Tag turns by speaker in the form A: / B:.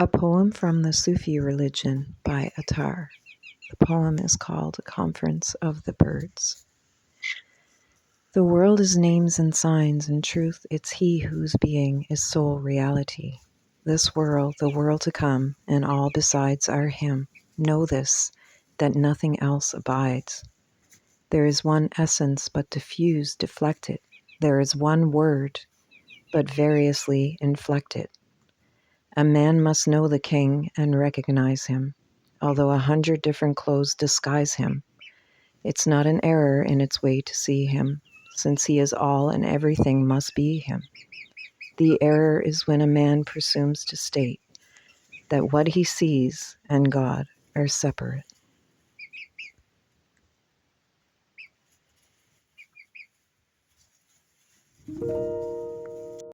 A: A poem from the Sufi religion by Attar. The poem is called A Conference of the Birds. The world is names and signs, in truth it's he whose being is sole reality. This world, the world to come, and all besides are him. Know this, that nothing else abides. There is one essence, but diffused, deflected. There is one word, but variously inflected. A man must know the king and recognize him, although 100 different clothes disguise him. It's not an error in its way to see him, since he is all and everything must be him. The error is when a man presumes to state that what he sees and God are separate.